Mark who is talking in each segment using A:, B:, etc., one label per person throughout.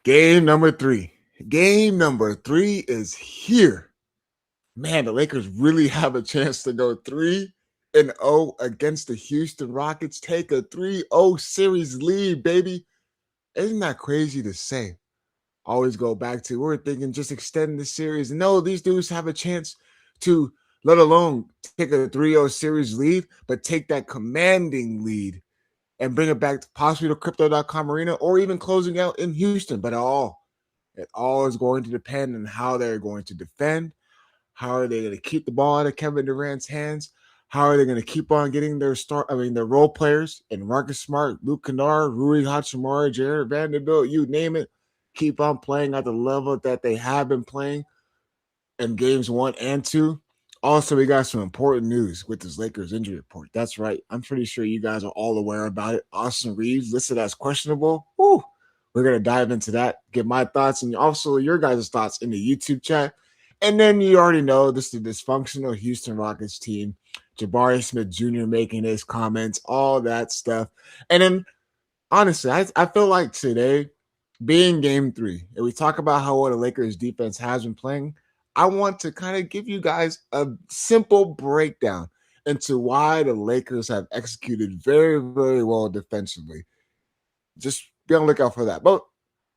A: Game number three. Game number three is here. Man, the Lakers really have a chance to go 3-0 against the Houston Rockets. Take a 3-0 series lead, baby. Isn't that crazy to say? Always go back to, we're thinking just extend the series. No, these dudes have a chance to, let alone take a 3-0 series lead, but take that commanding lead and bring it back to possibly the crypto.com arena or even closing out in Houston. But it all is going to depend on how they're going to defend. How are they going to keep the ball out of Kevin Durant's hands? How are they going to keep on getting their role players and Marcus Smart, Luke Kennard, Rui Hachimura, Jared Vanderbilt, you name it, keep on playing at the level that they have been playing in games 1 and 2. Also, we got some important news with this Lakers injury report. That's right. I'm pretty sure you guys are all aware about it. Austin Reaves listed as questionable. Woo! We're going to dive into that, get my thoughts and also your guys' thoughts in the YouTube chat. And then you already know this is the dysfunctional Houston Rockets team. Jabari Smith Jr. making his comments, all that stuff. And then, honestly, I feel like today, being game 3, and we talk about how well the Lakers defense has been playing, I want to kind of give you guys a simple breakdown into why the Lakers have executed very, very well defensively. Just be on the lookout for that. But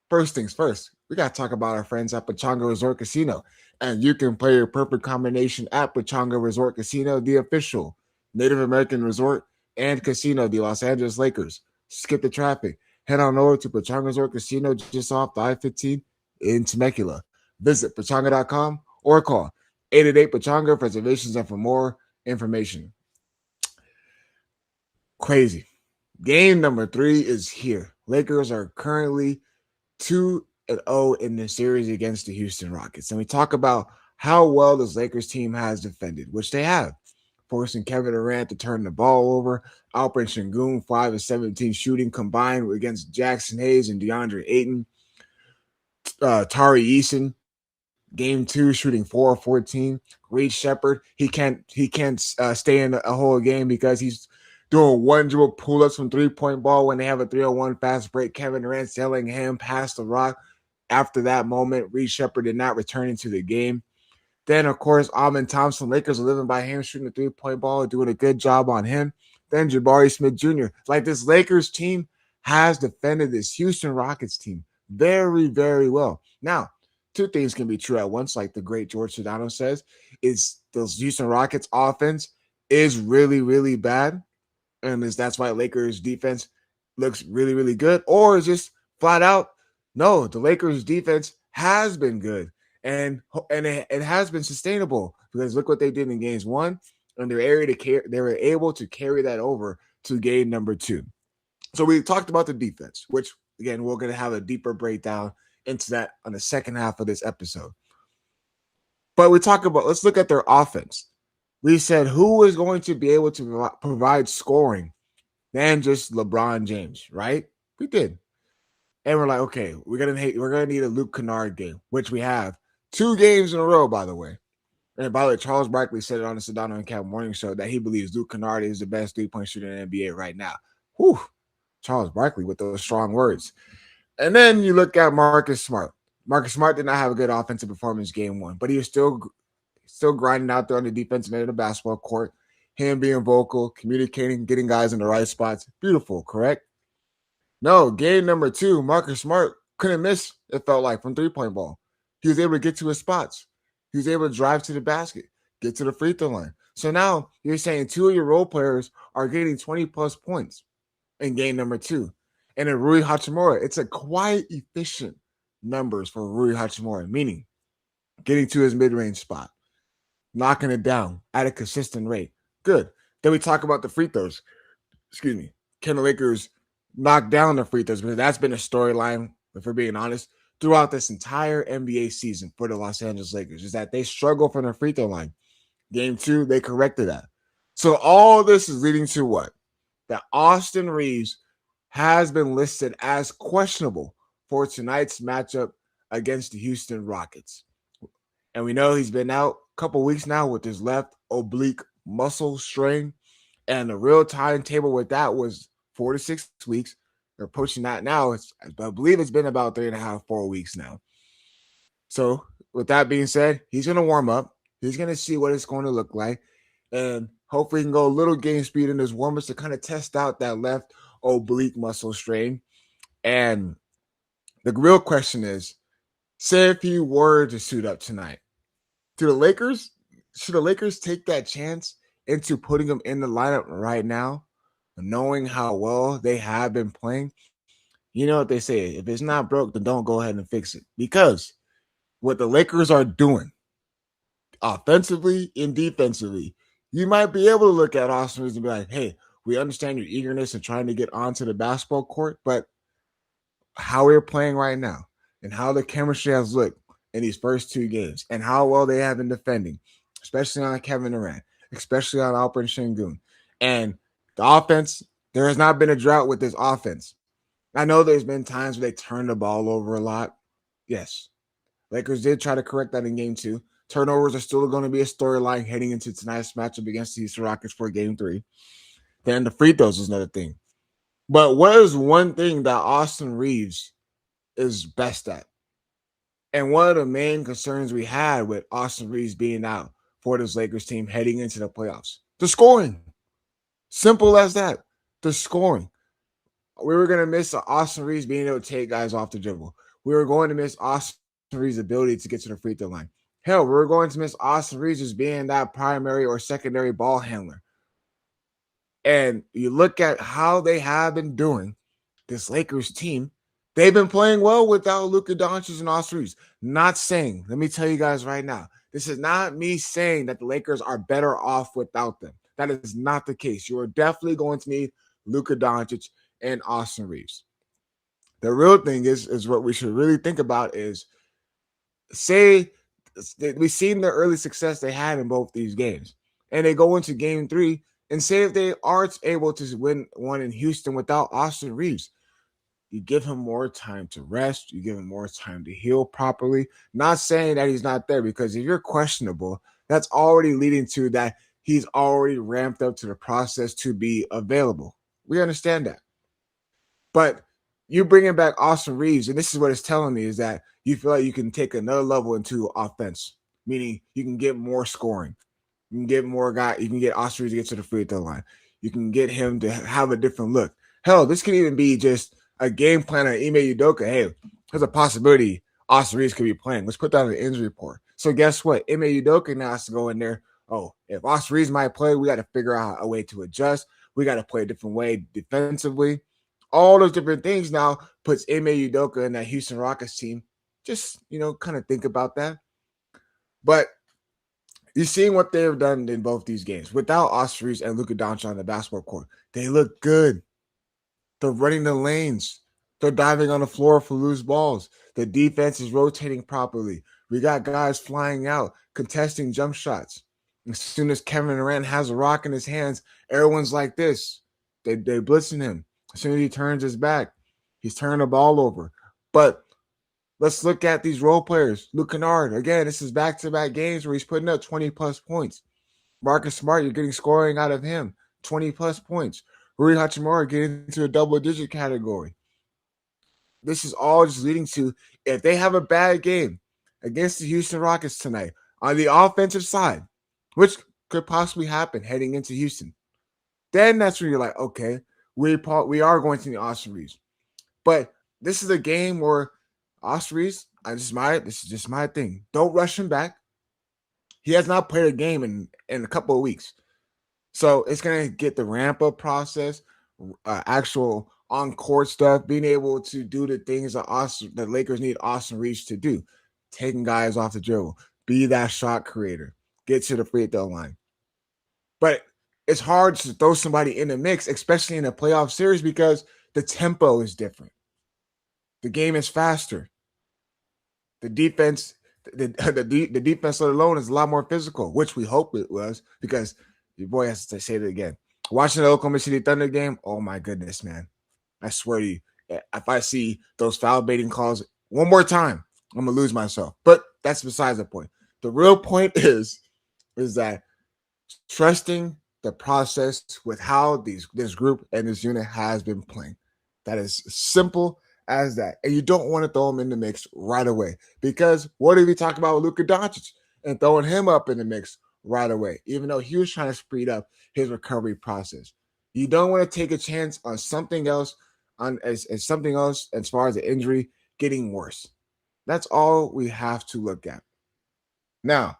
A: first things first, we got to talk about our friends at Pechanga Resort Casino. And you can play your perfect combination at Pechanga Resort Casino, the official Native American resort and casino of the Los Angeles Lakers. Skip the traffic. Head on over to Pechanga Resort Casino just off the I-15 in Temecula. Visit pechanga.com or call 888-PECHANGA for reservations and for more information. Crazy. Game number 3 is here. Lakers are currently 2-0 in the series against the Houston Rockets. And we talk about how well this Lakers team has defended, which they have, forcing Kevin Durant to turn the ball over. Alperen Sengun, 5 of 17 shooting combined against Jackson Hayes and DeAndre Ayton. Tari Eason, game 2, shooting 4 of 14. Reed Shepard, he can't stay in a whole game because he's doing one dribble pull-ups from three-point ball when they have a 3-on-1 fast break. Kevin Durant telling him pass the rock. After that moment, Reed Shepard did not return into the game. Then, of course, Amen Thompson, Lakers are living by him, shooting the three-point ball, doing a good job on him. Then Jabari Smith Jr. Like, this Lakers team has defended this Houston Rockets team very, very well. Now, two things can be true at once, like the great George Sedano says, is those Houston Rockets offense is really, really bad. And that's why Lakers defense looks really, really good. Or is just flat out, no, the Lakers defense has been good. And it has been sustainable because look what they did in games 1, and they were able to carry that over to game number 2. So we talked about the defense, which again we're going to have a deeper breakdown into that on the second half of this episode. But let's look at their offense. We said who is going to be able to provide scoring than just LeBron James, right? We did. And we're like, okay, we're gonna need a Luke Kennard game, which we have 2 games in a row, by the way. And by the way, Charles Barkley said it on the Sedano and Cap Morning Show that he believes Luke Kennard is the best 3-point shooter in the NBA right now. Whew, Charles Barkley with those strong words. And then you look at Marcus Smart. Marcus Smart did not have a good offensive performance game 1, but he was still grinding out there on the defensive end of the basketball court. Him being vocal, communicating, getting guys in the right spots. Beautiful, correct? No, game number 2, Marcus Smart couldn't miss, it felt like, from three-point ball. He was able to get to his spots. He was able to drive to the basket, get to the free throw line. So now you're saying 2 of your role players are getting 20-plus points in game number 2. And in Rui Hachimura, it's a quiet, efficient numbers for Rui Hachimura, meaning getting to his mid-range spot, knocking it down at a consistent rate. Good. Then we talk about the free throws. Excuse me. Can the Lakers knock down the free throws? Because that's been a storyline, if we're being honest, throughout this entire NBA season for the Los Angeles Lakers, is that they struggle from the free throw line. Game 2, they corrected that. So all this is leading to what? That Austin Reaves has been listed as questionable for tonight's matchup against the Houston Rockets. And we know he's been out a couple weeks now with his left oblique muscle strain. And the real timetable with that was 4 to 6 weeks. They're approaching that now. I believe it's been about 3.5, 4 weeks now. So with that being said, he's going to warm up. He's going to see what it's going to look like. And hopefully he can go a little game speed in his warm-ups to kind of test out that left oblique muscle strain. And the real question is, say if he were to suit up tonight, should the Lakers take that chance into putting him in the lineup right now, knowing how well they have been playing? You know what they say, if it's not broke, then don't go ahead and fix it. Because what the Lakers are doing offensively and defensively, you might be able to look at Austin Reaves and be like, hey, we understand your eagerness and trying to get onto the basketball court, but how we're playing right now and how the chemistry has looked in these first 2 games and how well they have been defending, especially on Kevin Durant, especially on Alperen Sengun. And the offense, there has not been a drought with this offense. I know there's been times where they turn the ball over a lot. Yes. Lakers did try to correct that in game 2. Turnovers are still going to be a storyline heading into tonight's matchup against the Houston Rockets for game 3. Then the free throws is another thing. But what is one thing that Austin Reaves is best at? And one of the main concerns we had with Austin Reaves being out for this Lakers team heading into the playoffs, the scoring. Simple as that. The scoring. We were going to miss Austin Reaves being able to take guys off the dribble. We were going to miss Austin Reaves' ability to get to the free throw line. Hell, we were going to miss Austin Reaves as being that primary or secondary ball handler. And you look at how they have been doing, this Lakers team, they've been playing well without Luka Doncic and Austin Reaves. Not saying, let me tell you guys right now, this is not me saying that the Lakers are better off without them. That is not the case. You are definitely going to need Luka Doncic and Austin Reaves. The real thing is what we should really think about is, say we've seen the early success they had in both these games, and they go into game 3, and say if they aren't able to win one in Houston without Austin Reaves, you give him more time to rest. You give him more time to heal properly. Not saying that he's not there, because if you're questionable, that's already leading to that he's already ramped up to the process to be available. We understand that. But you bringing back Austin Reaves, and this is what it's telling me, is that you feel like you can take another level into offense, meaning you can get more scoring. You can get more guys. You can get Austin Reaves to get to the free throw line. You can get him to have a different look. Hell, this could even be just a game plan on Ime Udoka. Hey, there's a possibility Austin Reaves could be playing. Let's put that on the injury report. So guess what? Ime Udoka now has to go in there. Oh, if Austin Reaves might play, we got to figure out a way to adjust. We got to play a different way defensively. All those different things now puts Ime Udoka in that Houston Rockets team. Just, kind of think about that. But you're seeing what they've done in both these games. Without Austin Reaves and Luka Doncic on the basketball court, they look good. They're running the lanes. They're diving on the floor for loose balls. The defense is rotating properly. We got guys flying out, contesting jump shots. As soon as Kevin Durant has a rock in his hands, everyone's like this. They blitzing him. As soon as he turns his back, he's turning the ball over. But let's look at these role players. Luke Kennard, again, this is back-to-back games where he's putting up 20-plus points. Marcus Smart, you're getting scoring out of him, 20-plus points. Rui Hachimura getting into a double-digit category. This is all just leading to, if they have a bad game against the Houston Rockets tonight on the offensive side, which could possibly happen heading into Houston, then that's when you're like, okay, we are going to need Austin Reaves. But this is a game where Austin Reaves, this is just my thing. Don't rush him back. He has not played a game in a couple of weeks. So it's going to get the ramp-up process, actual on-court stuff, being able to do the things that Lakers need Austin Reaves to do. Taking guys off the dribble. Be that shot creator. Get to the free throw line. But it's hard to throw somebody in the mix, especially in a playoff series, because the tempo is different. The game is faster. The defense, the defense alone is a lot more physical, which we hope it was, because your boy has to say it again. Watching the Oklahoma City Thunder game, oh my goodness, man. I swear to you, if I see those foul baiting calls one more time, I'm going to lose myself. But that's besides the point. The real point is that trusting the process with how this group and this unit has been playing. That is simple as that. And you don't want to throw him in the mix right away because what if we talk about Luka Doncic and throwing him up in the mix right away, even though he was trying to speed up his recovery process? You don't want to take a chance on something else, on as something else as far as the injury getting worse. That's all we have to look at. Now,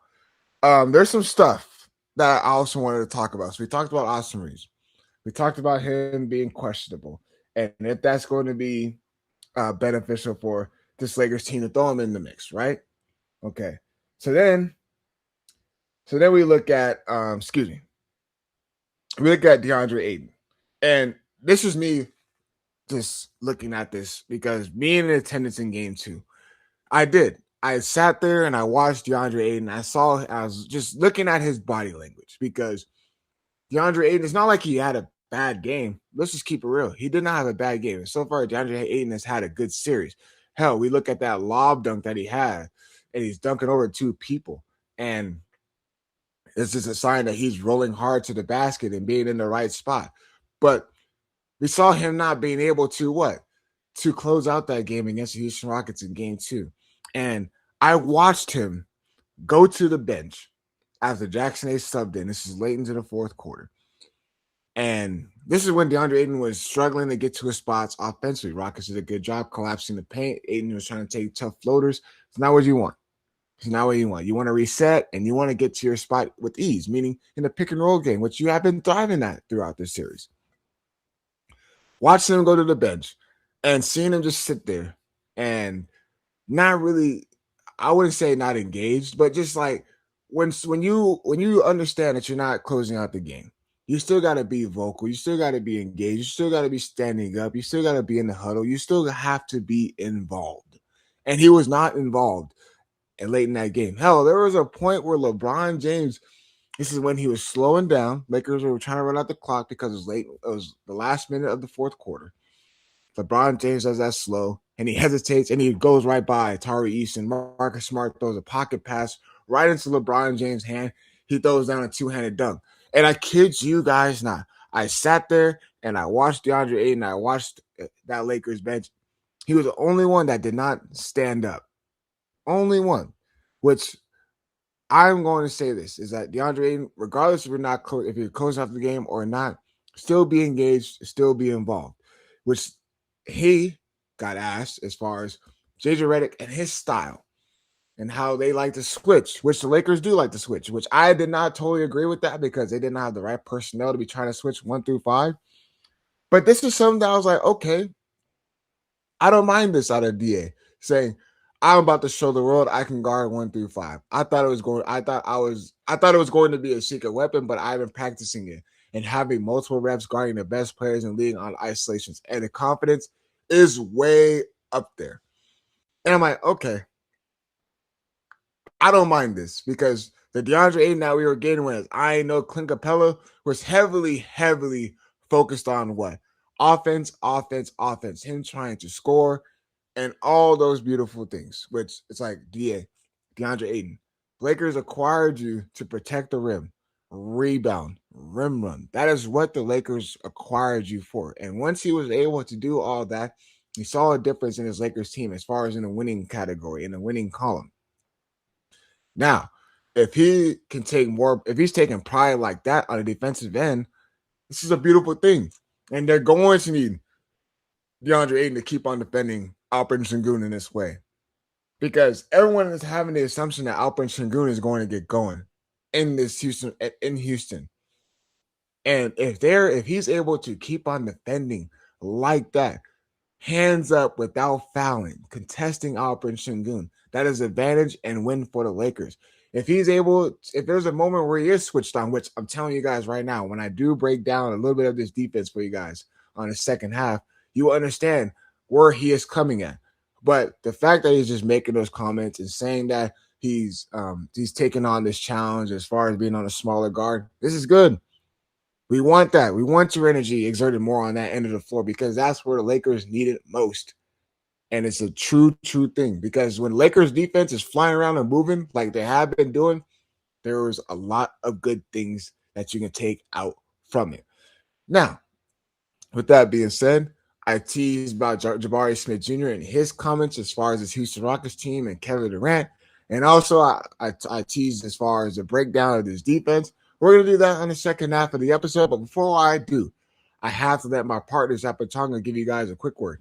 A: there's some stuff that I also wanted to talk about. So we talked about Austin Reaves. We talked about him being questionable, and if that's going to be beneficial for this Lakers team to throw him in the mix, right? Okay. So then, we look at we look at DeAndre Ayton, and this is me just looking at this because being in attendance in Game 2, I did. I sat there and I watched DeAndre Ayton. I was just looking at his body language because DeAndre Ayton, it's not like he had a bad game. Let's just keep it real. He did not have a bad game. And so far, DeAndre Ayton has had a good series. Hell, we look at that lob dunk that he had, and he's dunking over two people. And it's just a sign that he's rolling hard to the basket and being in the right spot. But we saw him not being able to what? To close out that game against the Houston Rockets in Game 2. And I watched him go to the bench after Jackson A subbed in. This is late into the fourth quarter. And this is when DeAndre Ayton was struggling to get to his spots offensively. Rockets did a good job collapsing the paint. Ayton was trying to take tough floaters. It's not what you want. It's not what you want. You want to reset and you want to get to your spot with ease, meaning in the pick and roll game, which you have been thriving at throughout this series. Watching him go to the bench and seeing him just sit there and not really, I wouldn't say not engaged, but just like when you understand that you're not closing out the game, you still got to be vocal. You still got to be engaged. You still got to be standing up. You still got to be in the huddle. You still have to be involved. And he was not involved and late in that game. Hell, there was a point where LeBron James, this is when he was slowing down. Lakers were trying to run out the clock because it was late. It was the last minute of the fourth quarter. LeBron James does that slow, and he hesitates, and he goes right by Tari Easton. Marcus Smart throws a pocket pass right into LeBron James' hand. He throws down a two-handed dunk. And I kid you guys not. I sat there, and I watched DeAndre Ayton. I watched that Lakers bench. He was the only one that did not stand up. Only one. Which I'm going to say this, is that DeAndre Ayton, regardless if you're closing out the game or not, still be engaged, still be involved. Which he got asked as far as JJ Redick and his style and how they like to switch, which the Lakers do like to switch, which I did not totally agree with that because they did not have the right personnel to be trying to switch 1 through 5. But this is something that I was like, okay, I don't mind this out of DA saying, I'm about to show the world I can guard 1 through 5. I thought it was going to be a secret weapon, but I've been practicing it and having multiple reps guarding the best players in the league on isolations. And the confidence is way up there. And I'm like, okay, I don't mind this because the DeAndre Ayton that we were getting with, I know Clint Capella was heavily focused on what? Offense. Him trying to score and all those beautiful things, which it's like DeAndre Ayton. Lakers acquired you to protect the rim, rebound, rim run. That is what the Lakers acquired you for. And once he was able to do all that, he saw a difference in his Lakers team as far as in the winning category, in the winning column. Now, if he can take more, if he's taking pride like that on a defensive end, this is a beautiful thing. And they're going to need DeAndre Ayton to keep on defending Alperen Sengun in this way. Because everyone is having the assumption that Alperen Sengun is going to get going in Houston. And if he's able to keep on defending like that, hands up without fouling, contesting Alperen Sengun, that is advantage and win for the Lakers. If there's a moment where he is switched on, which I'm telling you guys right now, when I do break down a little bit of this defense for you guys on the second half, you will understand where he is coming at. But the fact that he's just making those comments and saying that he's taking on this challenge as far as being on a smaller guard, this is good. We want that. We want your energy exerted more on that end of the floor because that's where the Lakers need it most. And it's a true thing because when Lakers defense is flying around and moving like they have been doing, there is a lot of good things that you can take out from it. Now, with that being said, I teased about Jabari Smith Jr. and his comments as far as his Houston Rockets team and Kevin Durant. And also, I teased as far as a breakdown of this defense. We're going to do that on the second half of the episode. But before I do, I have to let my partners at Pachanga give you guys a quick word.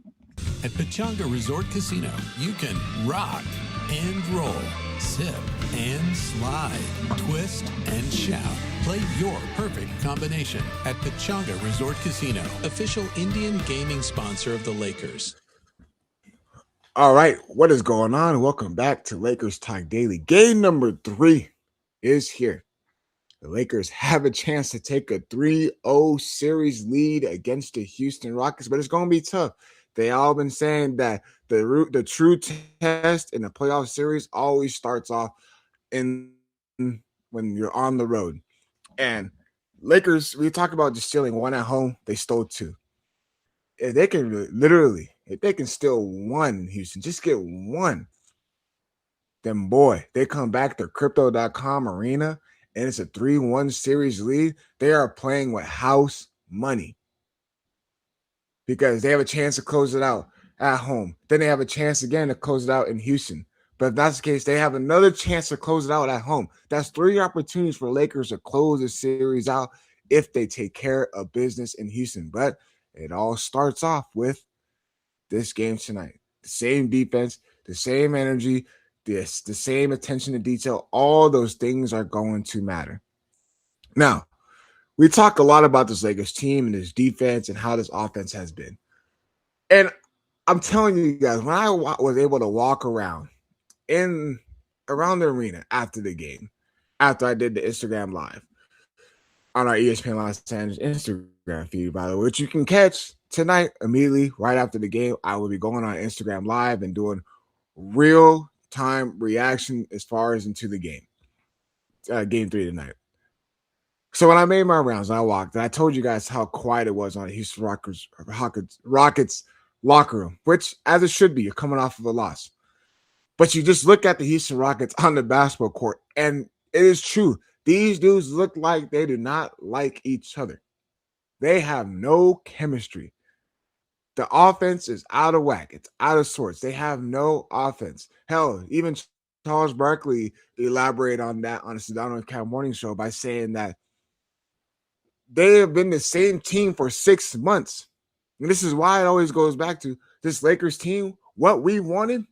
B: At Pachanga Resort Casino, you can rock and roll, sip and slide, twist and shout. Play your perfect combination at Pachanga Resort Casino, official Indian gaming sponsor of the Lakers.
A: All right, what is going on? Welcome back to Lakers Talk Daily. Game number 3 is here. The Lakers have a chance to take a 3-0 series lead against the Houston Rockets, but it's going to be tough. They all been saying that the true test in the playoff series always starts off when you're on the road. And Lakers, we talk about just stealing one at home. They stole 2. If they can steal 1 in Houston, just get 1. Then boy, they come back to crypto.com arena and it's a 3-1 series lead. They are playing with house money because they have a chance to close it out at home. Then they have a chance again to close it out in Houston. But if that's the case, they have another chance to close it out at home. That's 3 opportunities for Lakers to close the series out if they take care of business in Houston. But it all starts off with this game tonight. The same defense, the same energy, the same attention to detail. All those things are going to matter. Now, we talk a lot about this Lakers team and this defense and how this offense has been. And I'm telling you guys, when I was able to walk around the arena after the game, after I did the Instagram live on our ESPN Los Angeles Instagram feed, by the way, which you can catch tonight immediately right after the game. I will be going on Instagram live and doing real-time reaction as far as into the game, game 3 tonight. So when I made my rounds, I walked, and I told you guys how quiet it was on the Houston Rockets locker room, which, as it should be, you're coming off of a loss. But you just look at the Houston Rockets on the basketball court, and it is true. These dudes look like they do not like each other. They have no chemistry. The offense is out of whack. It's out of sorts. They have no offense. Hell, even Charles Barkley elaborated on that on the Sedano and Cat Morning Show by saying that they have been the same team for 6 months. And this is why it always goes back to this Lakers team, what we wanted.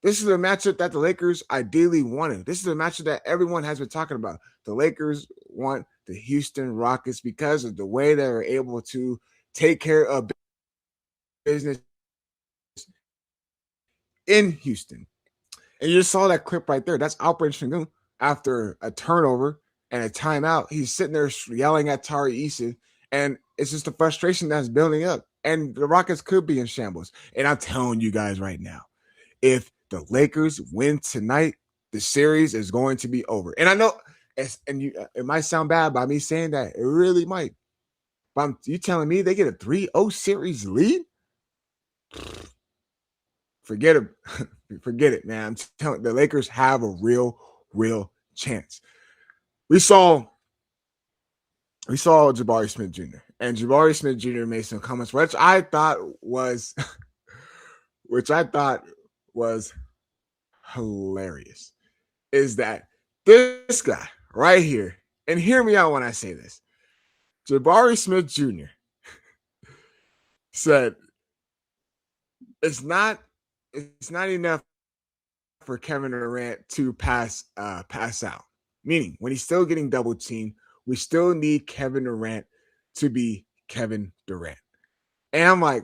A: This is a matchup that the Lakers ideally wanted. This is a matchup that everyone has been talking about. The Lakers want the Houston Rockets because of the way they are able to take care of business in Houston. And you just saw that clip right there. That's Alperen Sengun after a turnover and a timeout. He's sitting there yelling at Tari Eason, and it's just the frustration that's building up. And the Rockets could be in shambles. And I'm telling you guys right now, if the Lakers win tonight, the series is going to be over. And I know, it might sound bad by me saying that. It really might. But you telling me they get a 3-0 series lead? Forget it. Forget it, man. I'm telling the Lakers have a real chance. We saw Jabari Smith Jr. and Jabari Smith Jr. made some comments, which I thought was hilarious. Is that this guy right here, and hear me out when I say this, Jabari Smith Jr. said it's not enough for Kevin Durant to pass out. Meaning, when he's still getting double teamed, we still need Kevin Durant to be Kevin Durant. And I'm like,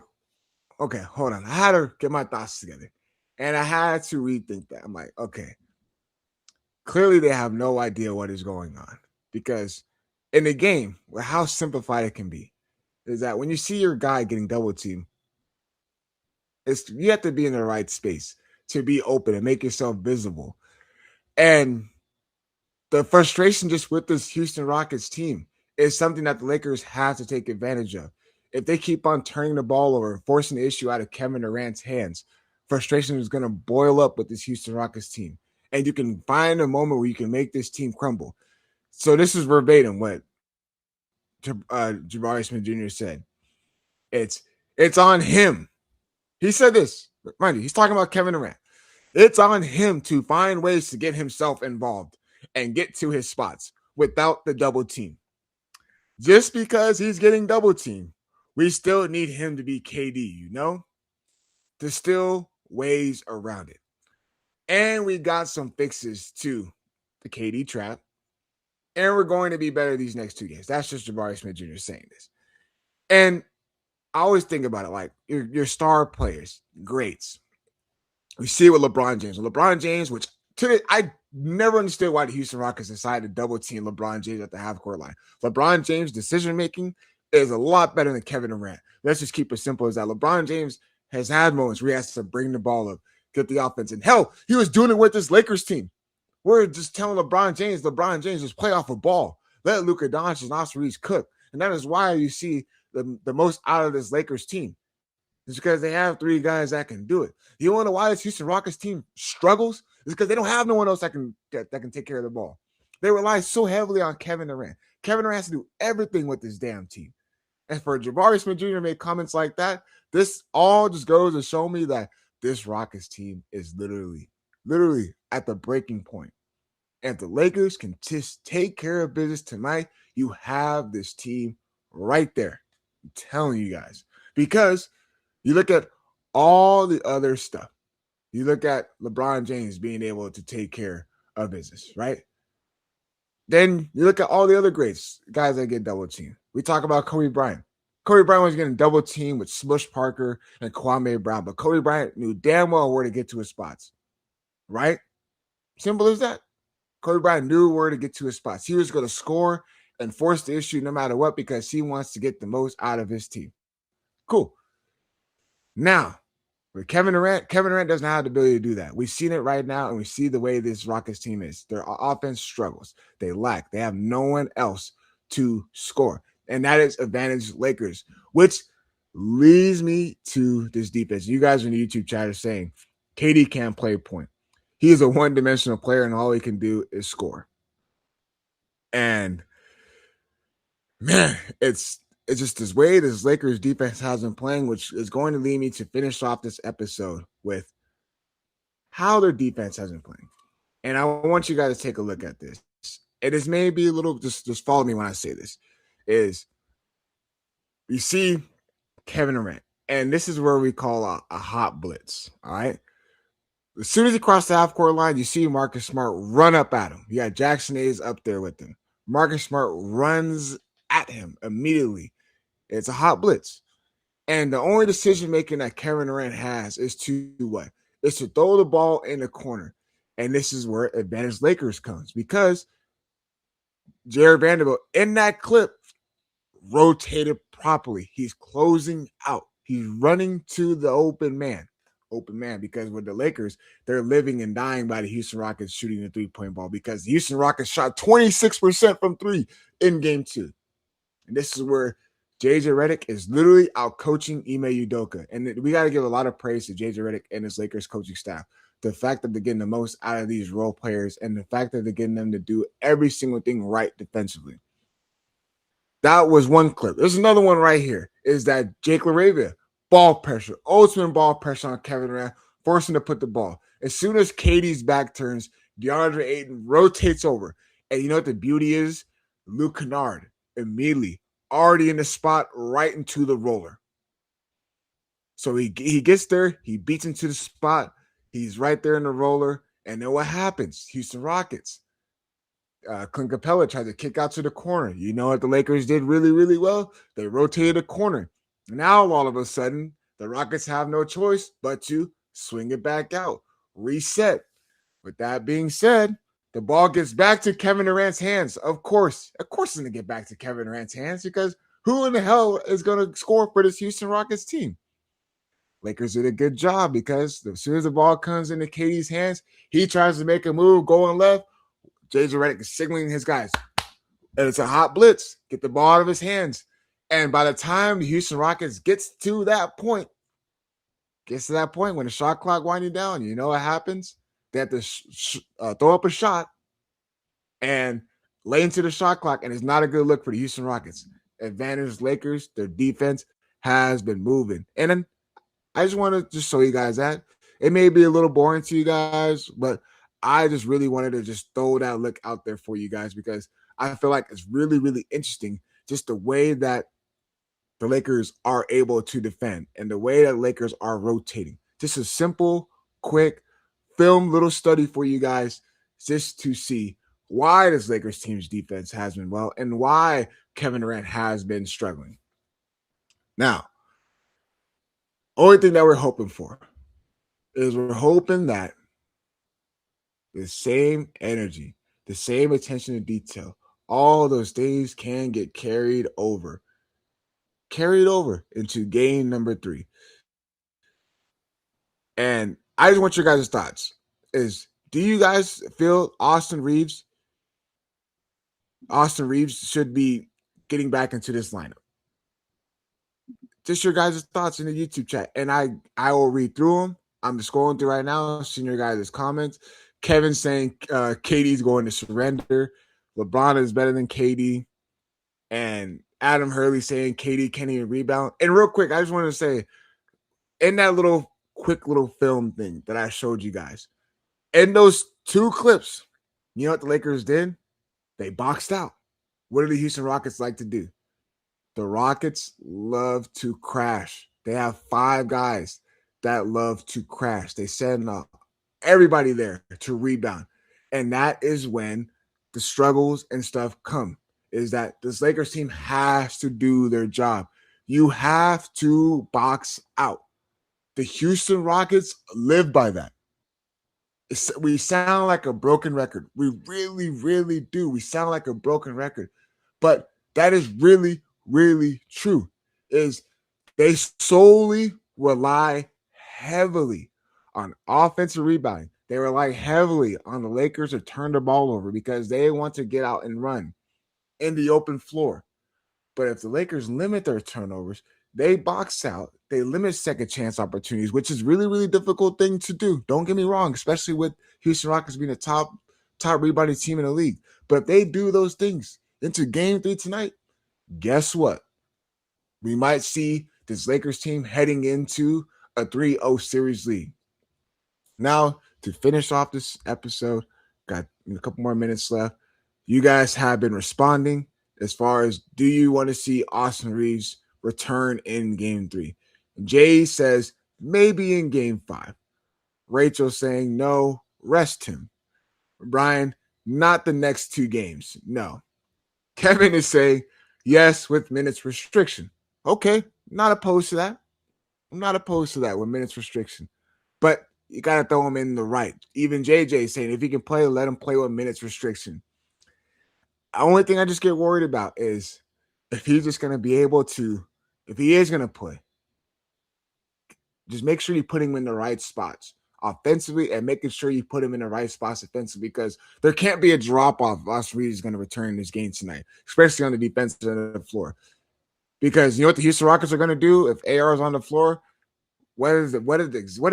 A: okay, hold on. I had to get my thoughts together. And I had to rethink that. I'm like, okay, clearly they have no idea what is going on. Because in the game, how simplified it can be, is that when you see your guy getting double teamed, you have to be in the right space to be open and make yourself visible. And the frustration just with this Houston Rockets team is something that the Lakers have to take advantage of. If they keep on turning the ball over, forcing the issue out of Kevin Durant's hands, frustration is going to boil up with this Houston Rockets team. And you can find a moment where you can make this team crumble. So this is verbatim what Jabari Smith Jr. said. It's It's on him. He said this. Mind you, he's talking about Kevin Durant. It's on him to find ways to get himself involved and get to his spots without the double team. Just because he's getting double teamed, we still need him to be KD, you know? There's still ways around it. And we got some fixes to the KD trap. And we're going to be better these next 2 games. That's just Jabari Smith Jr. saying this. And I always think about it like your star players, greats. We see it with LeBron James. LeBron James, which today I never understood why the Houston Rockets decided to double team LeBron James at the half court line. LeBron James' decision making is a lot better than Kevin Durant. Let's just keep it simple as that. LeBron James has had moments where he has to bring the ball up, get the offense. And hell, he was doing it with this Lakers team. We're just telling LeBron James, just play off a ball. Let Luka Doncic and Austin Reaves cook. And that is why you see the most out of this Lakers team. It's because they have 3 guys that can do it. You want to know why this Houston Rockets team struggles? It's because they don't have no one else that can take care of the ball. They rely so heavily on Kevin Durant. Kevin Durant has to do everything with this damn team. And for Jabari Smith Jr. to make comments like that, this all just goes to show me that this Rockets team is literally at the breaking point. And if the Lakers can just take care of business tonight, you have this team right there. I'm telling you guys. Because you look at all the other stuff. You look at LeBron James being able to take care of business, right? Then you look at all the other greats, guys that get double teamed. We talk about Kobe Bryant. Kobe Bryant was getting double teamed with Smush Parker and Kwame Brown, but Kobe Bryant knew damn well where to get to his spots, right? Simple as that. Kobe Bryant knew where to get to his spots. He was going to score and force the issue no matter what because he wants to get the most out of his team. Cool. Now, with Kevin Durant doesn't have the ability to do that. We've seen it right now, and we see the way this Rockets team is. Their offense struggles. They lack. They have no one else to score. And that is advantage Lakers, which leads me to this defense. You guys in the YouTube chat are saying KD can't play point. He is a one-dimensional player, and all he can do is score. And, man, it's just this way this Lakers defense has been playing, which is going to lead me to finish off this episode with how their defense has been playing. And I want you guys to take a look at this. It is maybe a little, just follow me when I say this, is you see Kevin Durant, and this is where we call a hot blitz, all right? As soon as he crossed the half-court line, you see Marcus Smart run up at him. You got Jackson Hayes up there with him. Marcus Smart runs at him immediately. It's a hot blitz. And the only decision-making that Kevin Durant has is to what? Is to throw the ball in the corner. And this is where advantage Lakers comes because Jared Vanderbilt, in that clip, rotated properly. He's closing out. He's running to the open man, because with the Lakers, they're living and dying by the Houston Rockets shooting the three-point ball because the Houston Rockets shot 26% from 3 in game 2. And this is where JJ Redick is literally out coaching Ime Udoka. And we got to give a lot of praise to JJ Redick and his Lakers coaching staff. The fact that they're getting the most out of these role players and the fact that they're getting them to do every single thing right defensively. That was one clip. There's another one right here. Is that Jake LaRavia, ball pressure, ultimate ball pressure on Kevin Durant, forcing him to put the ball. As soon as Katie's back turns, DeAndre Ayton rotates over. And you know what the beauty is? Luke Kennard immediately already in the spot right into the roller. So he gets there, he beats into the spot, he's right there in the roller, and then what happens? Houston Rockets. Clint Capella tried to kick out to the corner. You know what the Lakers did really, really well? They rotated the corner. Now, all of a sudden, the Rockets have no choice but to swing it back out, reset. With that being said, the ball gets back to Kevin Durant's hands. Of course, it's going to get back to Kevin Durant's hands because who in the hell is going to score for this Houston Rockets team? Lakers did a good job because as soon as the ball comes into KD's hands, he tries to make a move going left. JJ Redick is signaling his guys. And it's a hot blitz. Get the ball out of his hands. And by the time the Houston Rockets gets to that point when the shot clock winding down, you know what happens? They have to throw up a shot and lay into the shot clock, and it's not a good look for the Houston Rockets. Advantage Lakers, their defense has been moving. And then I just want to just show you guys that. It may be a little boring to you guys, but I just really wanted to just throw that look out there for you guys because I feel like it's really, really interesting just the way that the Lakers are able to defend and the way that Lakers are rotating. Just a simple, quick film little study for you guys just to see why this Lakers team's defense has been well and why Kevin Durant has been struggling. Now, only thing that we're hoping for is we're hoping that the same energy, the same attention to detail, all those things can get carried over into game number 3. And I just want your guys' thoughts. Do you guys feel Austin Reaves should be getting back into this lineup? Just your guys' thoughts in the YouTube chat. And I will read through them. I'm just scrolling through right now, seeing your guys' comments. Kevin saying KD's going to surrender. LeBron is better than KD. And Adam Hurley saying KD can't even rebound. And real quick, I just want to say, in that quick little film thing that I showed you guys, in those 2 clips, you know what the Lakers did? They boxed out. What do the Houston Rockets like to do? The Rockets love to crash. They have 5 guys that love to crash. They send everybody there to rebound. And that is when the struggles and stuff come, is that this Lakers team has to do their job. You have to box out. The Houston Rockets live by that. We sound like a broken record. We really, really do. We sound like a broken record. But that is really, really true. Is they solely rely heavily on offensive rebounding. They rely heavily on the Lakers to turn the ball over because they want to get out and run in the open floor. But if the Lakers limit their turnovers, they box out, they limit second chance opportunities, which is really, really difficult thing to do. Don't get me wrong, especially with Houston Rockets being a top rebounding team in the league. But if they do those things into game 3 tonight, guess what? We might see this Lakers team heading into a 3-0 series lead. Now, to finish off this episode, got a couple more minutes left. You guys have been responding as far as, do you want to see Austin Reaves return in game 3? Jay says maybe in game 5. Rachel saying no, rest him. Brian, not the next 2 games. No. Kevin is saying yes with minutes restriction. Okay, not opposed to that. I'm not opposed to that with minutes restriction. But you got to throw him in the right. Even JJ saying if he can play, let him play with minutes restriction. The only thing I just get worried about is if he's just going to be able to, if he is going to play, just make sure you put him in the right spots offensively and making sure you put him in the right spots offensively, because there can't be a drop-off if Austin Reaves is going to return this game tonight, especially on the defensive end of the floor. Because you know what the Houston Rockets are going to do if AR is on the floor? What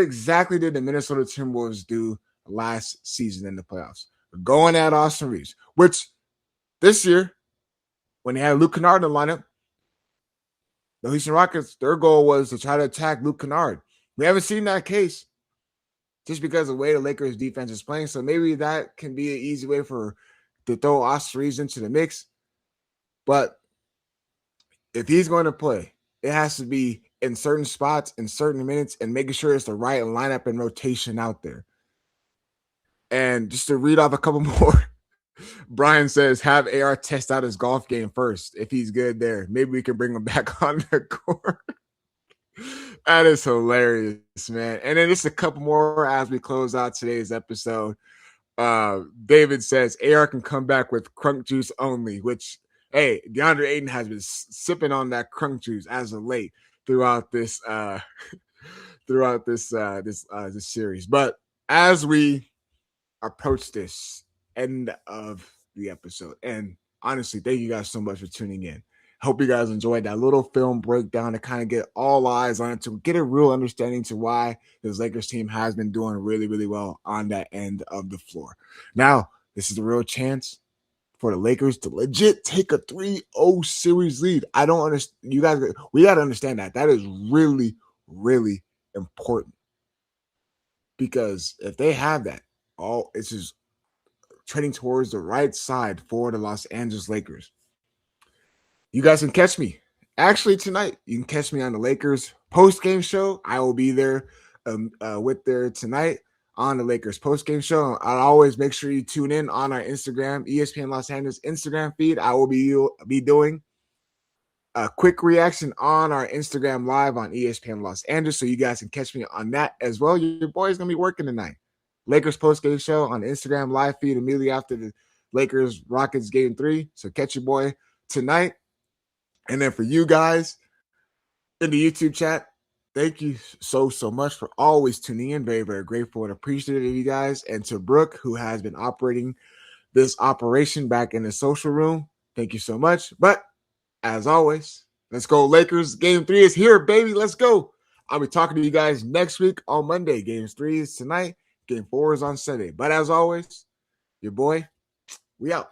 A: exactly did the Minnesota Timberwolves do last season in the playoffs? Going at Austin Reaves, which this year, when they had Luke Kennard in the lineup, the Houston Rockets, their goal was to try to attack Luke Kennard. We haven't seen that case just because of the way the Lakers defense is playing. So maybe that can be an easy way to throw Austin Reaves into the mix. But if he's going to play, it has to be in certain spots, in certain minutes, and making sure it's the right lineup and rotation out there. And just to read off a couple more, Brian says, have AR test out his golf game first. If he's good there, maybe we can bring him back on the court. That is hilarious, man. And then just a couple more as we close out today's episode. David says, AR can come back with crunk juice only, which, hey, DeAndre Ayton has been sipping on that crunk juice as of late throughout this series. But as we approach this end of the episode, and honestly, thank you guys so much for tuning in. Hope you guys enjoyed that little film breakdown to kind of get all eyes on it, to get a real understanding to why this Lakers team has been doing really, really well on that end of the floor. Now, this is a real chance for the Lakers to legit take a 3-0 series lead. I don't understand. You guys, we got to understand that. That is really, really important. Because if they have that, it's just trending towards the right side for the Los Angeles Lakers. You guys can catch me. Actually, tonight, you can catch me on the Lakers post-game show. I will be there with there tonight on the Lakers post-game show. I'll always make sure you tune in on our Instagram, ESPN Los Angeles Instagram feed. I will be doing a quick reaction on our Instagram live on ESPN Los Angeles, so you guys can catch me on that as well. Your boy's going to be working tonight. Lakers post-game show on the Instagram live feed immediately after the Lakers Rockets game 3. So catch your boy tonight. And then for you guys in the YouTube chat, thank you so much for always tuning in. Very, very grateful and appreciative of you guys. And to Brooke, who has been operating this operation back in the social room, thank you so much. But as always, let's go Lakers. Game 3 is here, baby. Let's go. I'll be talking to you guys next week on Monday. Game 3 is tonight. Game 4 is on Sunday. But as always, your boy, we out.